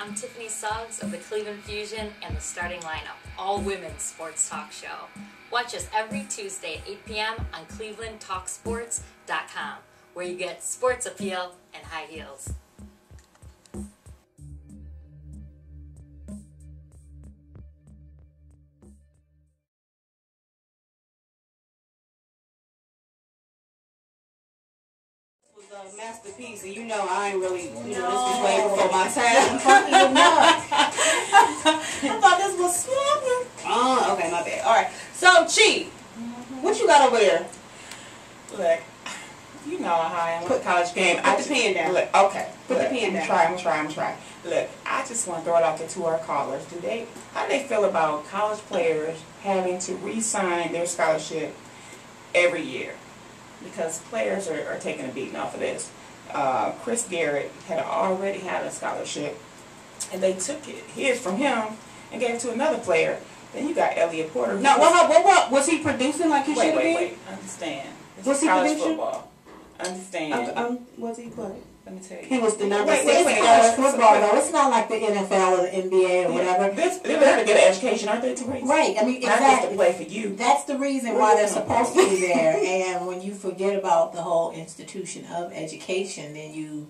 I'm Tiffany Suggs of the Cleveland Fusion and the Starting Lineup, all-women's sports talk show. Watch us every Tuesday at 8 p.m. on clevelandtalksports.com, where you get sports appeal and high heels. A masterpiece, and you know I ain't really, this was way before my time. I thought this was smoking. Oh, okay, my bad. All right, so Chi, what you got over there? Look, you know how I am with the college game. Put the pen down. Look, okay. Put the pen down. I'm gonna try. Look, I just want to throw it out there to our callers. How do they feel about college players having to re-sign their scholarship every year? Because players are taking a beating off of this. Chris Garrett had already had a scholarship, and they took his from him and gave it to another player. Then you got Elliot Porter. Now, what was he producing like he should have been? Wait. Understand. Was he college producing? football. Understand. Was he playing? Let me tell you. He was the number Wait, 6 wait. college football, though. It's not like the NFL or the NBA or whatever. They're going to get an education, aren't they, Teresa? Right. I mean, exactly. Not just to play for you. That's the reason why they're supposed to be there. And when you forget about the whole institution of education, then you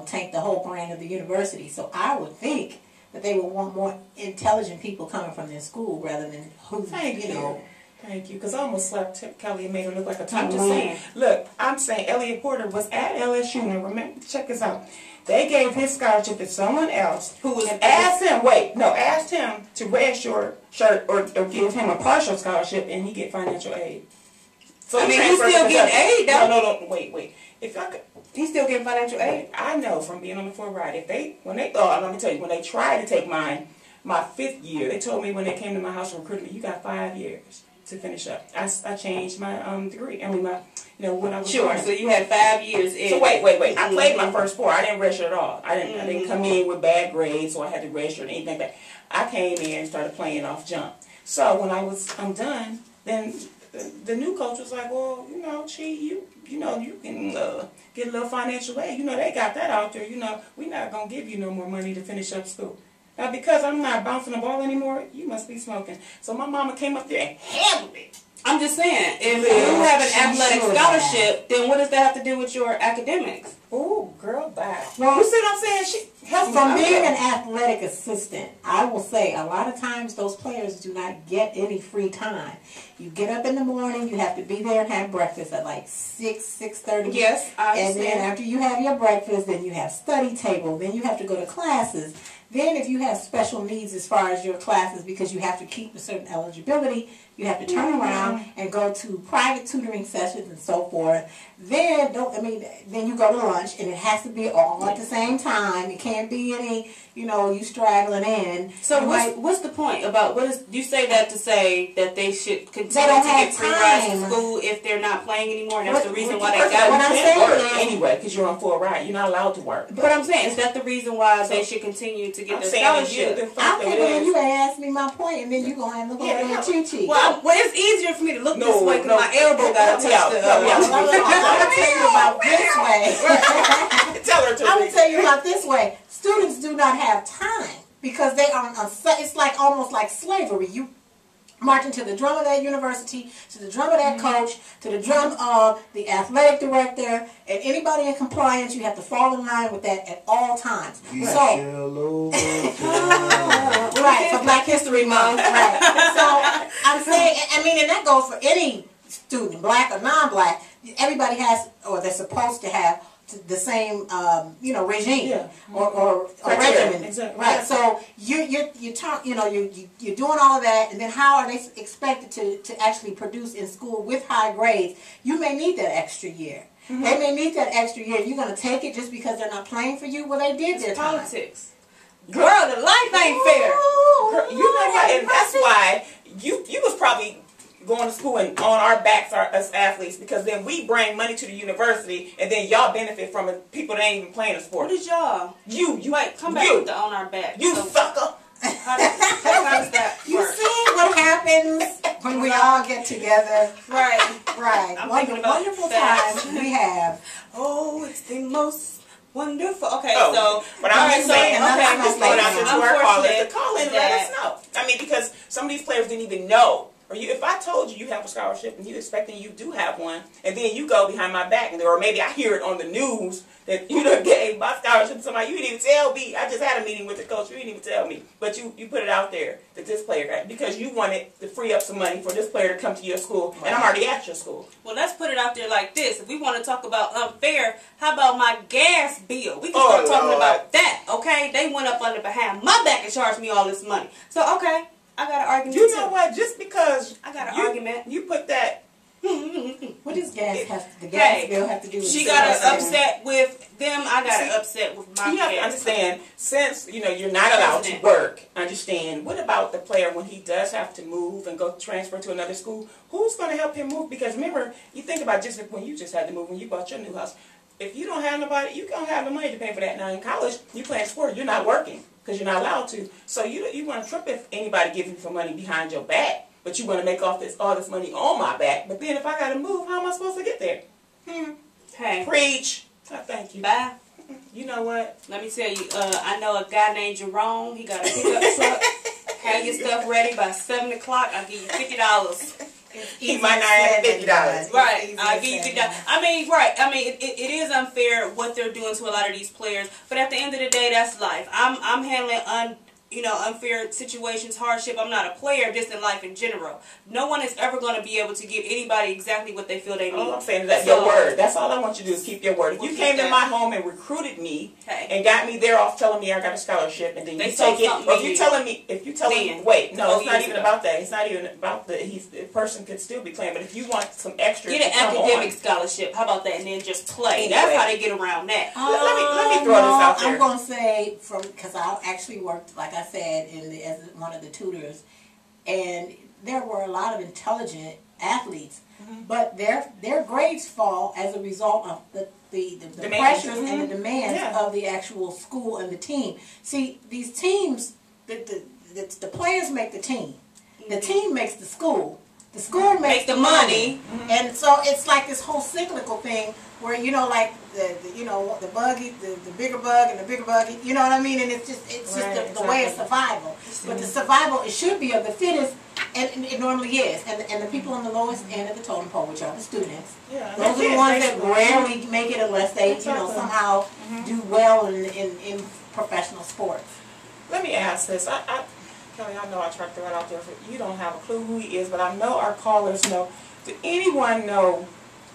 tank the whole brand of the university. So I would think that they would want more intelligent people coming from their school rather than who, Thank you, because I almost slapped Kelly and made her look like a I'm just saying. Look, I'm saying Elliot Porter was at LSU. Now, remember, check this out. They gave his scholarship to someone else Who was and asked him to redshirt or give him a partial scholarship, and he get financial aid. So I mean, he's still getting aid, though. No, wait. If I could. He's still getting financial aid. I know from being on the floor ride. Let me tell you, when they tried to take my 5th year, they told me when they came to my house and recruited me, you got 5 years to finish up. I changed my degree. I mean, what I was doing. So you had 5 years in. So wait. I played my first 4. I didn't redshirt at all. I didn't come in with bad grades, so I had to redshirt or anything like that. I came in and started playing off jump. So when I'm done, then the new coach was like, well, Chi, you can get a little financial aid. They got that out there. We're not going to give you no more money to finish up school. Now, because I'm not bouncing the ball anymore, you must be smoking. So my mama came up there and handled it. I'm just saying, if you have an athletic scholarship, then what does that have to do with your academics? Oh, girl, bye. Well, you see what I'm saying? She helped from being an athletic assistant, I will say a lot of times those players do not get any free time. You get up in the morning, you have to be there and have breakfast at like 6:30. Yes, I understand. And then after you have your breakfast, then you have study table, then you have to go to classes. Then if you have special needs as far as your classes, because you have to keep a certain eligibility, you have to turn around and go to private tutoring sessions and so forth. Then you go to lunch, and it has to be all at the same time. It can't be any, you straggling in. So what's the point about you say that to say that they should continue to get free rides to school if they're not playing anymore? And that's the reason why they got what I'm saying work anyway, because you're on full ride. You're not allowed to work. But I'm saying, is that the reason why they should continue to get their scholarship? I'm thinking you ain't asked me my point, and then you gonna have to look over there cheat. Well, it's easier for me to look this way because my elbow got to touch the. I'm gonna tell you about this way. Tell her to. I'm gonna tell you about this way. Students do not have time because they are it's like almost like slavery. You marching to the drum of that university, to the drum of that coach, to the drum of the athletic director, and anybody in compliance. You have to fall in line with that at all times. Right, for Black History Month. Right. So I'm saying, and that goes for any student, black or non-black. Everybody has, or they're supposed to have, the same regime or regimen. Exactly. Right. So you're doing all of that, and then how are they expected to actually produce in school with high grades? You may need that extra year. They may need that extra year. You're going to take it just because they're not playing for you? Well, they did their time. Politics. Girl, the life ain't fair. Girl, and that's why you was probably going to school and on our backs as athletes, because then we bring money to the university and then y'all benefit from it. People that ain't even playing a sport. What is y'all? You wait, come back with the on our back. You sucker. How does that You work? see what happens when we all get together? Right. Right. I'm thinking about wonderful times we have. Oh, it's the most Wonderful. Okay, Oh, so but I'm just saying, I'm just throwing out there to our callers to call in and let us know. I mean, because some of these players didn't even know. Or if I told you have a scholarship and you expecting you do have one, and then you go behind my back, or maybe I hear it on the news that you done gave my scholarship to somebody, you didn't even tell me. I just had a meeting with the coach, you didn't even tell me. But you put it out there that this player got, because you wanted to free up some money for this player to come to your school, and I'm already at your school. Well, let's put it out there like this. If we want to talk about unfair, how about my gas bill? We can start talking about that, okay? They went up under behind my back and charged me all this money. So, okay. I got an argument. You know what? Just because I got an argument, you put that. What does the gas bill have to do with? She got upset with them. I got upset with my. You have to understand, since you're not allowed to work. Understand. What about the player when he does have to move and go transfer to another school? Who's going to help him move? Because remember, you think about just when you just had to move when you bought your new house. If you don't have nobody, you don't have the money to pay for that. Now in college, you playing sport, you're not working. Because you're not allowed to. So you want to trip if anybody gives you some money behind your back, but you want to make all this money on my back. But then if I got to move, how am I supposed to get there? Hey. Preach. Oh, thank you. Bye. You know what? Let me tell you, I know a guy named Jerome. He got a pickup truck. Have your stuff ready by 7 o'clock. I'll give you $50. He might not have $50. Right. I'll give you $50. I mean, right. I mean, it is unfair what they're doing to a lot of these players. But at the end of the day, that's life. I'm handling unfair situations, hardship. I'm not a player, just in life in general. No one is ever going to be able to give anybody exactly what they feel they need. All I'm saying is that your word. That's all I want you to do is keep your word. If you came to my home and recruited me and got me there off telling me I got a scholarship, and then you take it, or if you telling me, wait, no, it's not even about that. It's not even about the person could still be playing. But if you want some extra, get an academic scholarship. How about that? And then just play. Anyway. That's how they get around that. Let me throw this out there. I'm going to say because I actually worked, like I said, as one of the tutors, and there were a lot of intelligent athletes, but their grades fall as a result of the pressures and the demands of the actual school and the team. See, these teams, the players make the team. The team makes the school. The school makes the money. And so it's like this whole cyclical thing where, like the buggy, the bigger bug and the bigger buggy, you know what I mean? And it's just the way of survival. But the survival, it should be of the fittest, and it normally is. And the people on the lowest end of the totem pole, which are the students, those are the ones that rarely make it unless they, somehow do well in professional sports. Let me ask this. Kelly, I know I tried to throw it out there. You don't have a clue who he is, but I know our callers know. Do anyone know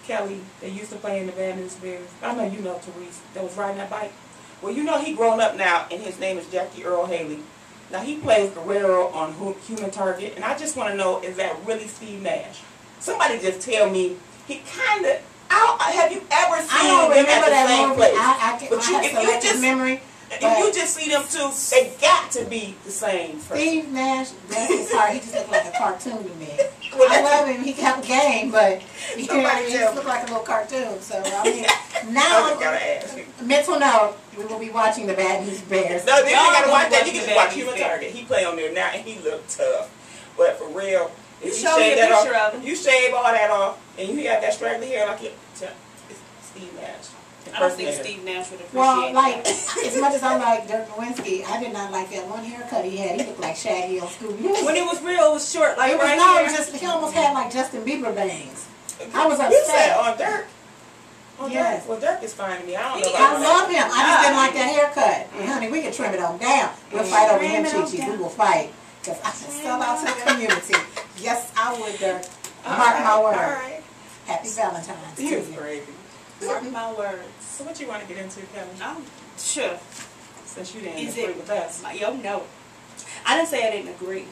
Kelly that used to play in the Bad News Bears? I know you know Therese that was riding that bike. Well, he grown up now, and his name is Jackie Earl Haley. Now, he plays Guerrero on Human Target, and I just want to know, is that really Steve Nash? Somebody just tell me. He kind of, have you ever seen him at the same place? But if you just memory. If you just see them two, they got to be the same person. Steve Nash, that's his heart. He just looks like a cartoon to me. I love him. He got game, but he just looks like a little cartoon. So I mean, now mental note, we will be watching the Bad News Bears. No, you gotta watch that. You can just watch Human Target. He play on there now, and he look tough. But for real, if you shave that off, you shave all that off, and you got that straggly hair like it's Steve Nash. I don't think Steve Nash would appreciate Well, like, as much as I like Dirk Nowitzki, I did not like that one haircut he had. He looked like Shaggy on Scooby-Doo. When it was real, it was short, like right here. He almost had like Justin Bieber bangs. I was upset. You said on Dirk? Yes. Well, Dirk is fine to me. I don't know. I love him. I just didn't like that haircut. Honey, we can trim it on down. We'll fight over him, Chi-Chi. We will fight. Because I should sell out to the community. Yes, I would, Dirk. Mark my word. All right. Happy Valentine's Day. You're crazy. Mark my words. So what you want to get into, Kelly? Sure. Since you didn't agree with us. No. I didn't say I didn't agree.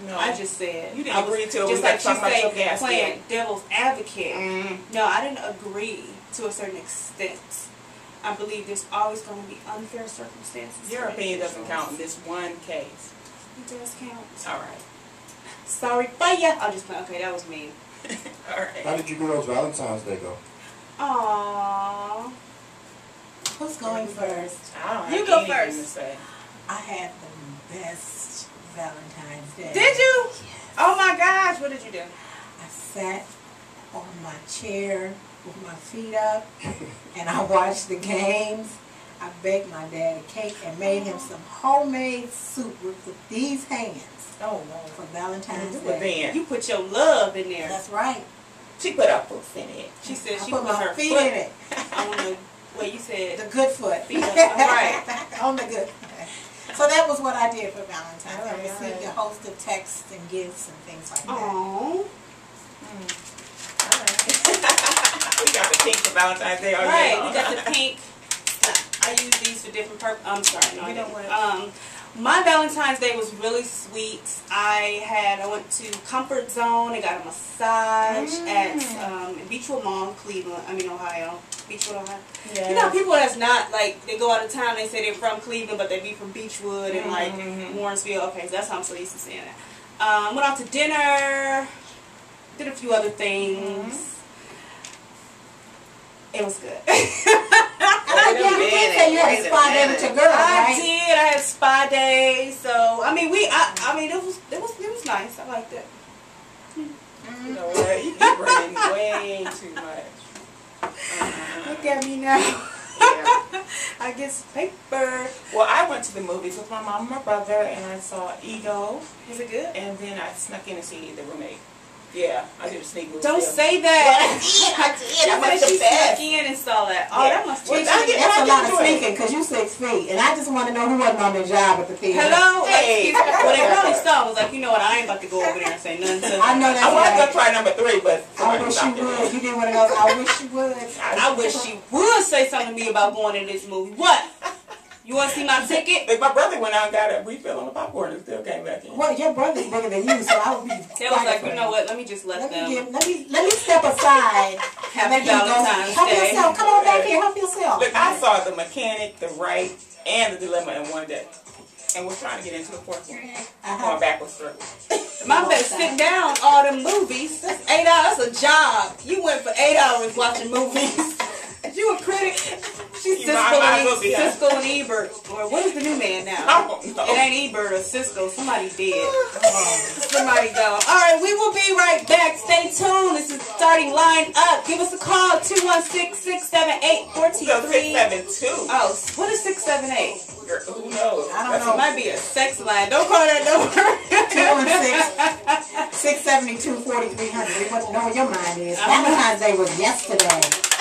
No. I just said you didn't agree to it. Just like she said, about playing devil's advocate. No, I didn't agree to a certain extent. I believe there's always going to be unfair circumstances. Your opinion doesn't count in this one case. It does count. All right. Sorry for ya. I'll just play. Okay, that was mean. All right. How did you girls' Valentine's Day go? Aww. Who's going first? You go first. To say. I had the best Valentine's Day. Did you? Yes. Oh my gosh, what did you do? I sat on my chair with my feet up and I watched the games. I baked my dad a cake and made him some homemade soup with these hands. Oh no. For Valentine's But Day. then You put your love in there. That's right. she put her foot in it. She said I she put put my her feet foot in it. on the, well, you said The good foot. feet up. Right. On the good foot. So that was what I did for Valentine's. I Alright, received a alright. host of texts and gifts and things like that. Aww. We got the pink for Valentine's Day. Oh, Right, yeah. we got the pink. I use these for different purposes. I'm sorry, no, You I know didn't. what? My Valentine's Day was really sweet. I went to Comfort Zone. I got a massage at Beechwood Mall, Cleveland. Ohio. Beechwood, Ohio. Yeah. You know, people that's not like they go out of town. They say they're from Cleveland, but they be from Beechwood and like Warrensville. Okay, so that's how I'm so used to saying that. Went out to dinner. Did a few other things. It was good. You did say you had a spa day with your girl, I right? did. I had spa day. So it was nice. I liked it. You know what? You bring way too much. Look at me now. Yeah. I get some paper. Well, I went to the movies with my mom and my brother, and I saw Ego, Was it good? and then I snuck in to see The Roommate. Yeah, I did a sneak movie. Don't film. say that. I did. I went She the best. snuck in and saw that. Oh, Yeah. that must Well, be. I did- That's a lot of enjoy it. sneaking because you 6 feet. And I just want to know who wasn't on the job at the theater. Hello? Hey. Well, they probably saw. Was like, you know what? I ain't about to go over there and say nothing to I know I that's was right. gonna try number 3, but I wish you would. You did one of those. I wish you would. I wish she would say something to me about going in this movie. What? You want to see my ticket? Like my brother went out and got a refill on the popcorn and still came back in. Well, your brother's bigger than you, so I would be. They was like, you know what? Let me just let them Let me step aside. Happy Valentine's Help Day. yourself. Come on back here. Help yourself. Look, I saw The Mechanic, The Right, and The Dilemma in one day. And we're trying to get into the fourth one. Going backwards through. Mom better sit down all them movies. That's 8 hours. That's a job. You went for 8 hours watching movies. You a critic? She's You might as well be, huh? Cisco and Ebert. Or what is the new man now? I don't know. It ain't Ebert or Cisco. Somebody dead. Somebody go. All right, we will be right back. Stay tuned. This is Starting Line Up. Give us a call, 216-678-1430. So 672. Oh, what is 678? Girl, who knows? I don't know. It might be a sex line. Don't call that number. 216-672-4300. We want to know where your mind is. Valentine's Day was yesterday.